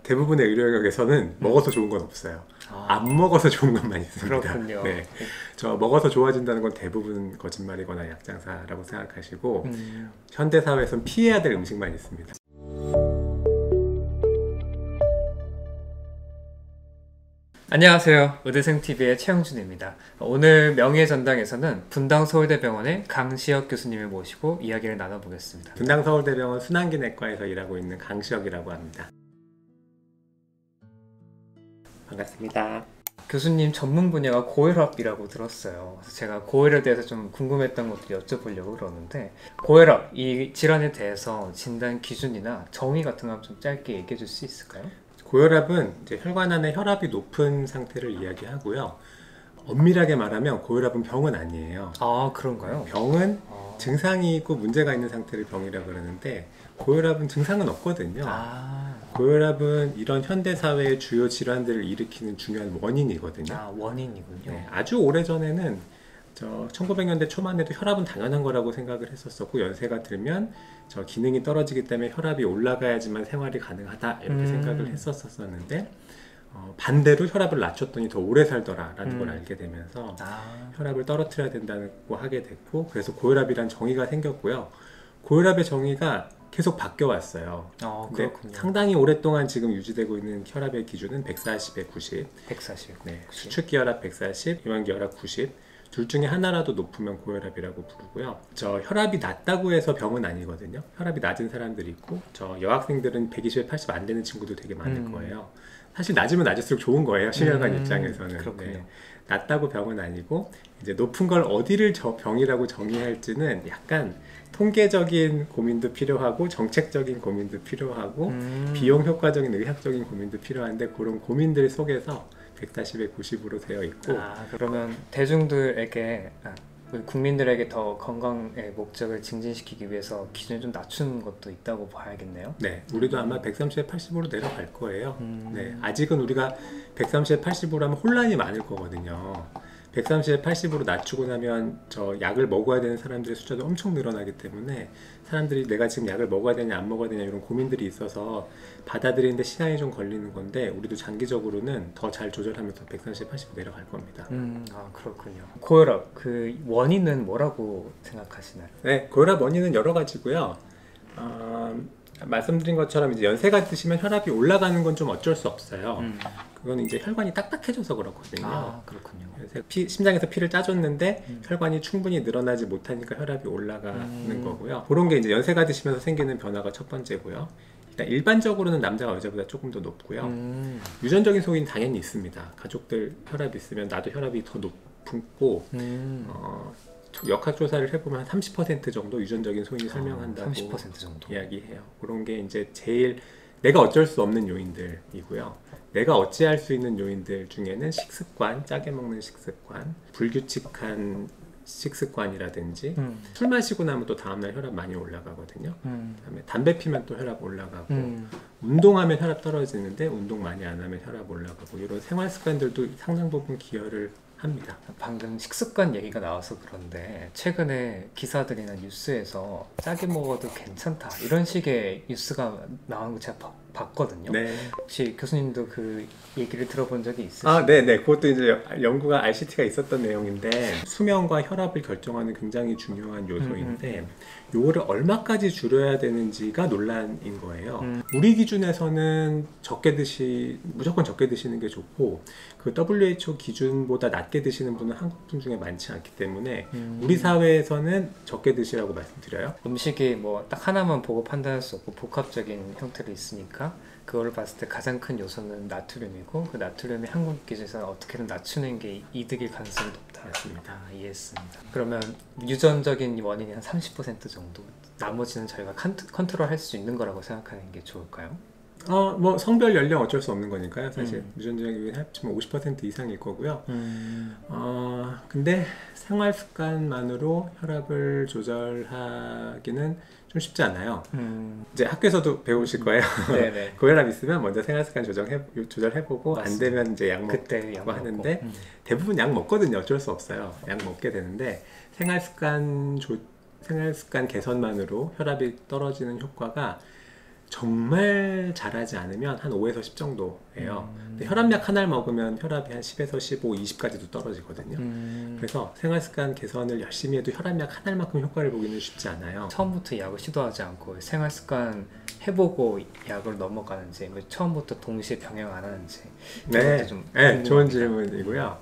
대부분의 의료역에서는 먹어서 좋은 건 없어요. 안 먹어서 좋은 것만 있습니다. 그렇군요. 네. 저 먹어서 좋아진다는 건 대부분 거짓말이거나 약장사라고 생각하시고 현대사회에서는 피해야 될 음식만 있습니다. 안녕하세요. 의대생TV의 최영준입니다. 오늘 명예전당에서는 분당서울대병원의 강시혁 교수님을 모시고 이야기를 나눠보겠습니다. 분당서울대병원 순환기내과에서 일하고 있는 강시혁이라고 합니다. 반갑습니다. 교수님 전문 분야가 고혈압이라고 들었어요. 그래서 제가 고혈압에 대해서 좀 궁금했던 것들 여쭤보려고 그러는데, 고혈압, 이 질환에 대해서 진단 기준이나 정의 같은 거 좀 짧게 얘기해 줄 수 있을까요? 고혈압은 이제 혈관 안에 혈압이 높은 상태를 이야기하고요. 엄밀하게 말하면 고혈압은 병은 아니에요. 아, 그런가요? 병은 증상이 있고 문제가 있는 상태를 병이라고 그러는데, 고혈압은 증상은 없거든요. 고혈압은 이런 현대사회의 주요 질환들을 일으키는 중요한 원인이거든요. 원인이군요. 네, 아주 오래전에는 1900년대 초만 해도 혈압은 당연한 거라고 생각을 했었었고, 연세가 들면 기능이 떨어지기 때문에 혈압이 올라가야지만 생활이 가능하다 이렇게 생각을 했었었는데, 반대로 혈압을 낮췄더니 더 오래 살더라라는 걸 알게 되면서 혈압을 떨어뜨려야 된다고 하게 됐고, 그래서 고혈압이란 정의가 생겼고요. 고혈압의 정의가 계속 바뀌어 왔어요. 근데 그렇군요. 상당히 오랫동안 지금 유지되고 있는 혈압의 기준은 140에 90. 140. 네, 수축기혈압 140, 이완기혈압 90. 둘 중에 하나라도 높으면 고혈압이라고 부르고요. 혈압이 낮다고 해서 병은 아니거든요. 혈압이 낮은 사람들이 있고, 여학생들은 120에 80 안 되는 친구도 되게 많을 거예요. 사실 낮으면 낮을수록 좋은 거예요. 심혈관 입장에서는. 그렇군요. 네. 낮다고 병은 아니고, 이제 높은 걸 어디를 병이라고 정의할지는 약간 통계적인 고민도 필요하고, 정책적인 고민도 필요하고, 비용 효과적인 의학적인 고민도 필요한데, 그런 고민들 속에서 140에 90으로 되어 있고. 그러면 대중들에게, 국민들에게 더 건강의 목적을 증진시키기 위해서 기준을 좀 낮춘 것도 있다고 봐야겠네요. 네, 우리도 아마 130에 80으로 내려갈 거예요. 네, 아직은 우리가 130에 80으로 하면 혼란이 많을 거거든요. 130에 80으로 낮추고 나면 약을 먹어야 되는 사람들의 숫자도 엄청 늘어나기 때문에, 사람들이 내가 지금 약을 먹어야 되냐 안 먹어야 되냐 이런 고민들이 있어서 받아들이는데 시간이 좀 걸리는 건데, 우리도 장기적으로는 더 잘 조절하면서 130에 80으로 내려갈 겁니다. 그렇군요. 고혈압, 그 원인은 뭐라고 생각하시나요? 네, 고혈압 원인은 여러 가지고요. 말씀드린 것처럼 이제 연세가 드시면 혈압이 올라가는 건 좀 어쩔 수 없어요. 그건 이제 혈관이 딱딱해져서 그렇거든요. 그렇군요. 심장에서 피를 짜줬는데 혈관이 충분히 늘어나지 못하니까 혈압이 올라가는 거고요. 그런 게 이제 연세가 드시면서 생기는 변화가 첫 번째고요. 일단 일반적으로는 남자가 여자보다 조금 더 높고요. 유전적인 소인은 당연히 있습니다. 가족들 혈압이 있으면 나도 혈압이 더 높고, 역학조사를 해보면 한 30% 정도 유전적인 소인이 설명한다고 30% 정도 이야기해요. 그런 게 이제 제일 내가 어쩔 수 없는 요인들이고요. 내가 어찌할 수 있는 요인들 중에는 식습관, 짜게 먹는 식습관, 불규칙한 식습관이라든지, 술 마시고 나면 또 다음날 혈압 많이 올라가거든요. 그다음에 담배 피면 또 혈압 올라가고, 운동하면 혈압 떨어지는데 운동 많이 안 하면 혈압 올라가고, 이런 생활 습관들도 상당 부분 기여를 합니다. 방금 식습관 얘기가 나와서 그런데, 최근에 기사들이나 뉴스에서 짜게 먹어도 괜찮다 이런 식의 뉴스가 나온 거 제가 봤거든요. 네. 혹시 교수님도 그 얘기를 들어본 적이 있으신가요? 네네. 그것도 이제 연구가 RCT가 있었던 내용인데, 수면과 혈압을 결정하는 굉장히 중요한 요소인데, 요거를 얼마까지 줄여야 되는지가 논란인 거예요. 우리 기준에서는 무조건 적게 드시는 게 좋고, 그 WHO 기준보다 낮게 드시는 분은 한국 분 중에 많지 않기 때문에, 우리 사회에서는 적게 드시라고 말씀드려요. 음식이 뭐 딱 하나만 보고 판단할 수 없고 복합적인 형태로 있으니까, 그걸 봤을 때 가장 큰 요소는 나트륨이고, 그 나트륨이 한국 기준에서는 어떻게든 낮추는 게 이득일 가능성이 높다. 맞습니다. 이해했습니다. 그러면 유전적인 원인이 한 30% 정도, 나머지는 저희가 컨트롤 할 수 있는 거라고 생각하는 게 좋을까요? 뭐 성별 연령 어쩔 수 없는 거니까요. 사실 유전적인 합치면 50% 이상일 거고요. 근데 생활 습관만으로 혈압을 조절하기는 좀 쉽지 않아요. 이제 학교에서도 배우실 거예요. 네네. 고혈압 있으면 먼저 생활 습관 조절해보고, 맞습니다. 안 되면 이제 약 먹고 하는데, 대부분 약 먹거든요. 어쩔 수 없어요. 약 먹게 되는데, 생활 습관 개선만으로 혈압이 떨어지는 효과가 정말 잘하지 않으면 한 5에서 10 정도예요. 근데 혈압약 하나를 먹으면 혈압이 한 10에서 15, 20까지도 떨어지거든요. 그래서 생활습관 개선을 열심히 해도 혈압약 하나만큼 효과를 보기는 쉽지 않아요. 처음부터 약을 시도하지 않고 생활습관 해보고 약을 넘어가는지, 뭐 처음부터 동시에 병행 안 하는지. 네, 좀 네, 좋은 궁금합니다. 질문이고요.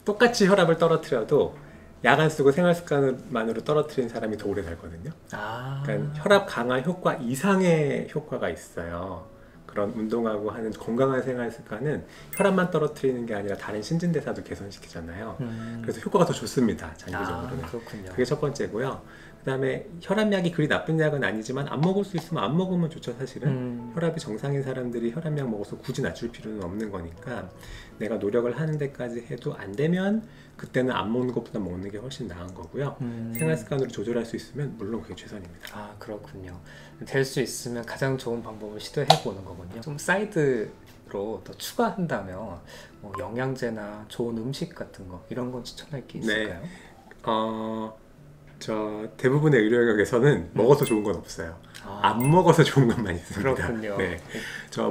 똑같이 혈압을 떨어뜨려도 약 안 쓰고 생활습관만으로 떨어뜨린 사람이 더 오래 살거든요. 아, 그러니까 혈압 강화 효과 이상의 효과가 있어요. 그런 운동하고 하는 건강한 생활 습관은 혈압만 떨어뜨리는 게 아니라 다른 신진대사도 개선시키잖아요. 그래서 효과가 더 좋습니다. 장기적으로는. 그렇군요. 그게 첫 번째고요. 그 다음에 혈압약이 그리 나쁜 약은 아니지만 안 먹을 수 있으면 안 먹으면 좋죠. 사실은 혈압이 정상인 사람들이 혈압약 먹어서 굳이 낮출 필요는 없는 거니까 내가 노력을 하는 데까지 해도 안 되면 그때는 안 먹는 것보다 먹는 게 훨씬 나은 거고요. 생활습관으로 조절할 수 있으면 물론 그게 최선입니다. 아, 그렇군요. 될 수 있으면 가장 좋은 방법을 시도해 보는 거군요. 좀 사이드로 더 추가한다면 뭐 영양제나 좋은 음식 같은 거 이런 건 추천할 게 있을까요? 대부분의 의료역에서는 먹어서 좋은 건 없어요. 아, 안 먹어서 좋은 것만 있습니다. 그렇군요. 네.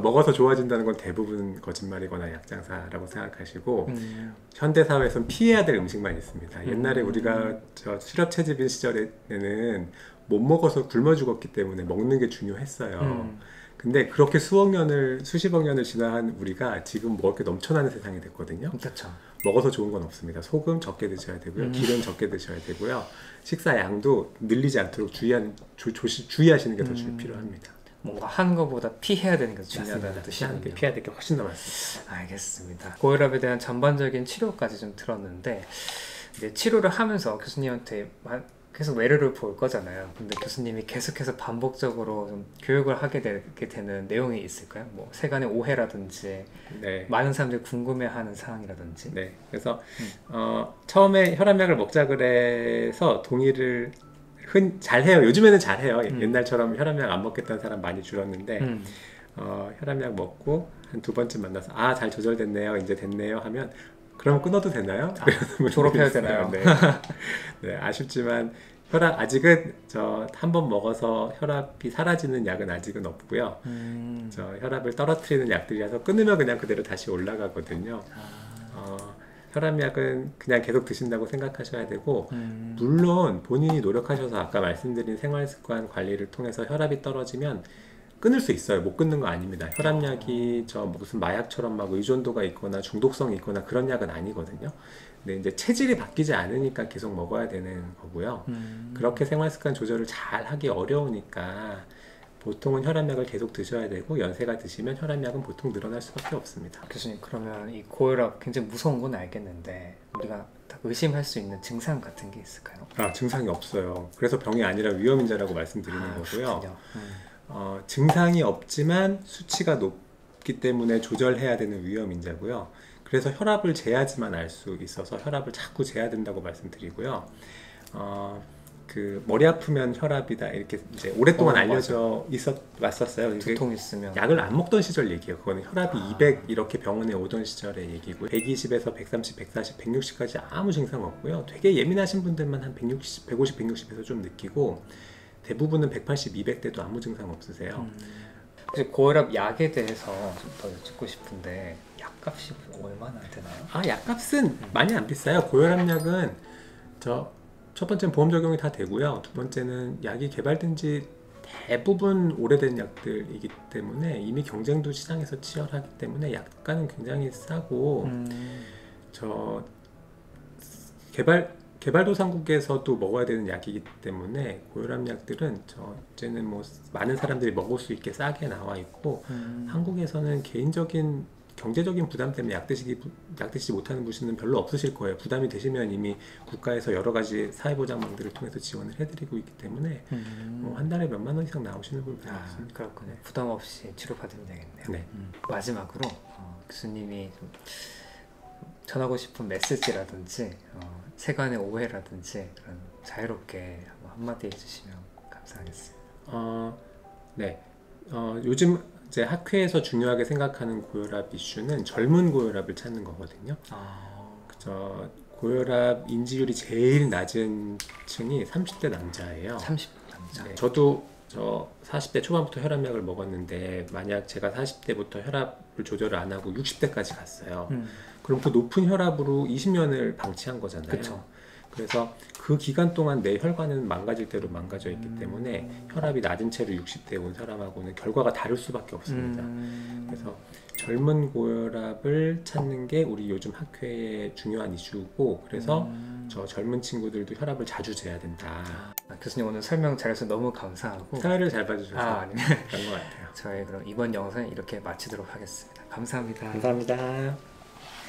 먹어서 좋아진다는 건 대부분 거짓말이거나 약장사라고 생각하시고 현대 사회에선 피해야 될 음식만 있습니다. 옛날에 우리가 수렵 채집인 시절에는 못 먹어서 굶어 죽었기 때문에 먹는 게 중요했어요. 근데 그렇게 수십억 년을 지나한 우리가 지금 먹을 게 넘쳐나는 세상이 됐거든요. 그렇죠. 먹어서 좋은 건 없습니다. 소금 적게 드셔야 되고요. 기름 적게 드셔야 되고요. 식사 양도 늘리지 않도록 주의하시는 게 더 필요합니다. 뭔가 하는 것보다 피해야 되는 게 중요하다는 피해야 뜻이군요. 될 게 훨씬 더 많습니다. 알겠습니다. 고혈압에 대한 전반적인 치료까지 좀 들었는데 이제 치료를 하면서 교수님한테 계속 외래를 볼 거잖아요. 근데 교수님이 계속해서 반복적으로 좀 교육을 하게 되게 되는 내용이 있을까요? 뭐 세간의 오해라든지 네. 많은 사람들이 궁금해하는 사항이라든지. 네. 그래서 처음에 혈압약을 먹자 그래서 동의를 잘해요. 요즘에는 잘해요. 옛날처럼 혈압약 안 먹겠다는 사람 많이 줄었는데 혈압약 먹고 한 2번쯤 만나서 잘 조절됐네요. 이제 됐네요 하면 그럼 끊어도 되나요? 졸업해야 되나요? 네. 네, 아쉽지만 아직은 한 번 먹어서 혈압이 사라지는 약은 아직은 없고요. 혈압을 떨어뜨리는 약들이라서 끊으면 그냥 그대로 다시 올라가거든요. 혈압약은 그냥 계속 드신다고 생각하셔야 되고 물론 본인이 노력하셔서 아까 말씀드린 생활습관 관리를 통해서 혈압이 떨어지면 끊을 수 있어요. 못 끊는 거 아닙니다. 혈압약이 무슨 마약처럼 막 의존도가 있거나 중독성이 있거나 그런 약은 아니거든요. 근데 이제 체질이 바뀌지 않으니까 계속 먹어야 되는 거고요. 그렇게 생활습관 조절을 잘 하기 어려우니까 보통은 혈압약을 계속 드셔야 되고 연세가 드시면 혈압약은 보통 늘어날 수밖에 없습니다. 교수님, 그러면 이 고혈압 굉장히 무서운 건 알겠는데 우리가 딱 의심할 수 있는 증상 같은 게 있을까요? 증상이 없어요. 그래서 병이 아니라 위험인자라고 말씀드리는 거고요. 그렇군요. 증상이 없지만 수치가 높기 때문에 조절해야 되는 위험인자고요. 그래서 혈압을 재야지만 알 수 있어서 혈압을 자꾸 재야 된다고 말씀드리고요. 머리 아프면 혈압이다 이렇게 이제 오랫동안 알려져 왔었어요. 두통 있으면 약을 안 먹던 시절 얘기예요. 그거는 혈압이 200 이렇게 병원에 오던 시절의 얘기고 120에서 130, 140, 160까지 아무 증상 없고요. 되게 예민하신 분들만 한 160, 150, 160에서 좀 느끼고 대부분은 180, 200대도 아무 증상 없으세요. 혹시 고혈압 약에 대해서 좀 더 여쭙고 싶은데 약값이 얼마나 되나요? 약값은 많이 안 비싸요. 고혈압약은 첫 번째는 보험 적용이 다 되고요. 두 번째는 약이 개발된 지 대부분 오래된 약들이기 때문에 이미 경쟁도 시장에서 치열하기 때문에 약가는 굉장히 싸고 개발도상국에서도 먹어야 되는 약이기 때문에 고혈압 약들은 이제는 뭐 많은 사람들이 먹을 수 있게 싸게 나와 있고 한국에서는 개인적인 경제적인 부담 때문에 약 드시지 못하는 분은 별로 없으실 거예요. 부담이 되시면 이미 국가에서 여러 가지 사회보장망들을 통해서 지원을 해드리고 있기 때문에 한 달에 몇만 원 이상 나오시는 분들이 있습니다. 그렇군요. 부담 없이 치료받으면 되겠네요. 네. 마지막으로 교수님이 좀 전하고 싶은 메시지라든지 세간의 오해라든지 그런 자유롭게 한마디 해주시면 감사하겠습니다. 네. 요즘 이제 학회에서 중요하게 생각하는 고혈압 이슈는 젊은 고혈압을 찾는 거거든요. 고혈압 인지율이 제일 낮은 층이 30대 남자예요. 30대 남자. 네, 저도 저 40대 초반부터 혈압약을 먹었는데 만약 제가 40대부터 혈압을 조절을 안 하고 60대까지 갔어요. 그럼 그 높은 혈압으로 20년을 방치한 거잖아요. 그쵸. 그래서 그 기간 동안 내 혈관은 망가질 대로 망가져 있기 때문에 혈압이 낮은 채로 60대에 온 사람하고는 결과가 다를 수밖에 없습니다. 그래서 젊은 고혈압을 찾는 게 우리 요즘 학회의 중요한 이슈고, 그래서 저 젊은 친구들도 혈압을 자주 재야 된다. 교수님 오늘 설명 잘해서 너무 감사하고 사회를 잘 봐주셔서 아닙니다. 그런 것 같아요. 저희 그럼 이번 영상 이렇게 마치도록 하겠습니다. 감사합니다. 감사합니다.